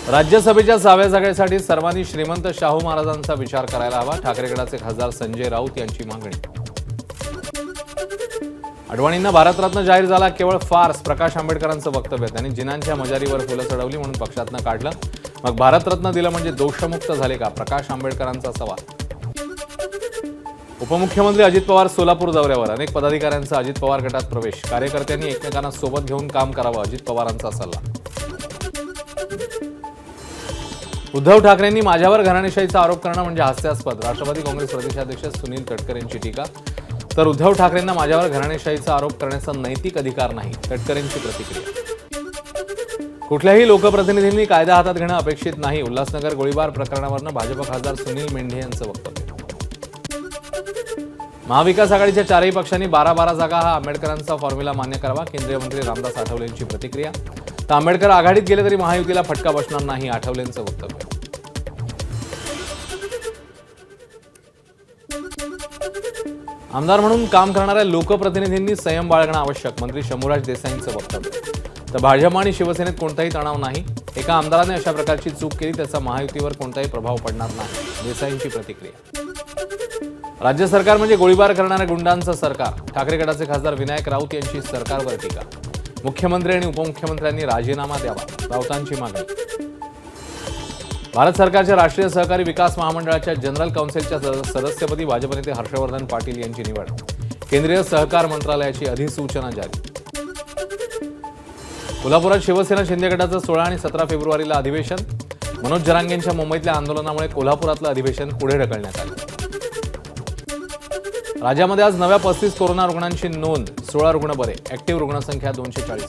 राज्यसभेच्या 6व्या जागेसाठी सर्वांनी श्रीमंत शाहू महाराजांचा विचार करायला हवा. ठाकरे गटाचे खासदार संजय राऊत यांची मागणी. अडवाणींना भारतरत्न जाहीर झाला केवळ फार्स. प्रकाश आंबेडकरांचं वक्तव्य. त्यांनी जिनांच्या मजारीवर फुलं चढवली म्हणून पक्षातनं काढलं, मग भारतरत्न दिलं म्हणजे दोषमुक्त झाले का? प्रकाश आंबेडकरांचा सवाल. उपमुख्यमंत्री अजित पवार सोलापूर दौऱ्यावर. अनेक पदाधिकाऱ्यांचा अजित पवार गटात प्रवेश. कार्यकर्त्यांनी एकमेकांना सोबत घेऊन काम करावं, अजित पवारांचा सल्ला. उद्धव ठाकरेंनी माझ्यावर घराणेशाहीचा आरोप करणं म्हणजे हास्यास्पद. राष्ट्रवादी काँग्रेस प्रदेशाध्यक्ष सुनील तटकरे यांची टीका. तर उद्धव ठाकरेंना माझ्यावर घराणेशाहीचा आरोप करण्याचा नैतिक अधिकार नाही, तटकरेंची प्रतिक्रिया. कुठल्याही लोकप्रतिनिधींनी कायदा हातात घेणं अपेक्षित नाही. उल्हासनगर गोळीबार प्रकरणावरून भाजप खासदार सुनील मेंढे यांचं वक्तव्य. महाविकास आघाडीच्या चारही पक्षांनी 12-12 जागा हा आंबेडकरांचा फॉर्म्युला मान्य करावा. केंद्रीय मंत्री रामदास आठवले यांची प्रतिक्रिया. तर आंबेडकर आघाडीत गेले तरी महायुतीला फटका बसणार नाही, आठवलेंचं वक्तव्य. आमदार म्हणून काम करणाऱ्या लोकप्रतिनिधींनी संयम बाळगणं आवश्यक, मंत्री शंभूराज देसाईंचं वक्तव्य. तर भाजप आणि शिवसेनेत कोणताही तणाव नाही. एका आमदाराने अशा प्रकारची चूक केली त्याचा महायुतीवर कोणताही प्रभाव पडणार नाही, देसाईंची प्रतिक्रिया. राज्य सरकार म्हणजे गोळीबार करणाऱ्या गुंडांचं सरकार. ठाकरे गटाचे खासदार विनायक राऊत यांची सरकारवर टीका. मुख्यमंत्री आणि उपमुख्यमंत्र्यांनी राजीनामा द्यावा, राऊतांची मागणी. भारत सरकारच्या राष्ट्रीय सहकारी विकास महामंडळाच्या जनरल काउन्सिलच्या सदस्यपदी भाजप नेते हर्षवर्धन पाटील यांची निवड. केंद्रीय सहकार मंत्रालयाची अधिसूचना जारी. कोल्हापुरात शिवसेना शिंदे गटाचं 16 आणि 17 फेब्रुवारीला अधिवेशन. मनोज जरांगेंच्या मुंबईतल्या आंदोलनामुळे कोल्हापुरातलं अधिवेशन पुढे ढकलण्यात आलं. राज्यामध्ये आज नव्या 35 कोरोना रुग्णांची नोंद. 16 रुग्ण बरे. ऍक्टिव्ह रुग्णसंख्या 240.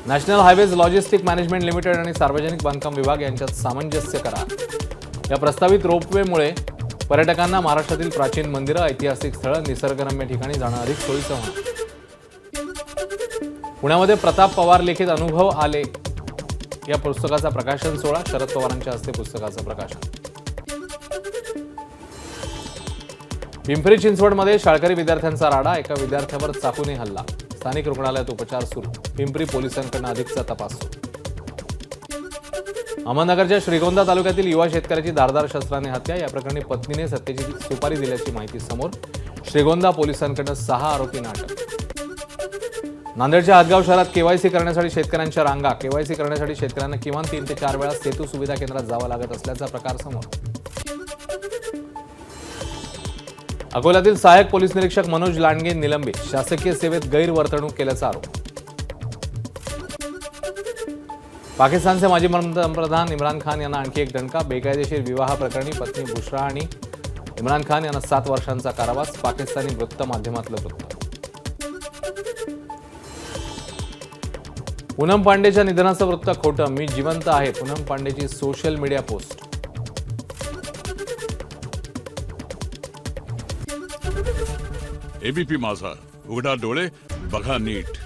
National highways logistic management limited आणि सार्वजनिक बांधकाम विभाग यांच्यात सामंजस्य करार. या प्रस्तावित रोपवेमुळे पर्यटकांना महाराष्ट्रातील प्राचीन मंदिरं, ऐतिहासिक स्थळं, निसर्गरम्य ठिकाणी जाणं अधिक सोयीचं होणार. पुण्यामध्ये प्रताप पवार लिखित अनुभव आले या पुस्तकाचा प्रकाशन सोहळा. शरद पवारांच्या हस्ते पुस्तकाचं प्रकाशन. पिंपरी चिंचवडमध्ये शाळकरी विद्यार्थ्यांचा राडा. एका विद्यार्थ्यावर चाकूने हल्ला. स्थानिक रुग्णालयात उपचार सुरू. पिंपरी पोलिसांकडून अधिकचा तपास सुरू. अहमदनगरच्या श्रीगोंदा तालुक्यातील युवा शेतकऱ्याची धारदार शस्त्राने हत्या. या प्रकरणी पत्नीने हत्येची सुपारी दिल्याची माहिती समोर. श्रीगोंदा पोलिसांकडून 6 आरोपींना अटक. नांदेडच्या हदगाव शहरात केवायसी करण्यासाठी शेतकऱ्यांच्या रांगा. केवायसी करण्यासाठी शेतकऱ्यांना किमान 3 ते 4 वेळा सेतू सुविधा केंद्रात जावं लागत असल्याचा प्रकार समोर. अकोल्यातील सहाय्यक पोलीस निरीक्षक मनोज लांडगे निलंबित. शासकीय सेवेत गैरवर्तणूक केल्याचा आरोप. पाकिस्तानचे माजी पंतप्रधान इम्रान खान यांना आणखी एक दणका. बेकायदेशीर विवाह प्रकरणी पत्नी बुशरा आणि इम्रान खान यांना 7 वर्षांचा कारावास. पाकिस्तानी वृत्तमाध्यमातलं वृत्त. पूनम पांडेच्या निधनाचं वृत्त खोटं. मी जिवंत आहे. पूनम पांडेची social media post. ABP Majha, उघडा डोळे बघा नीट.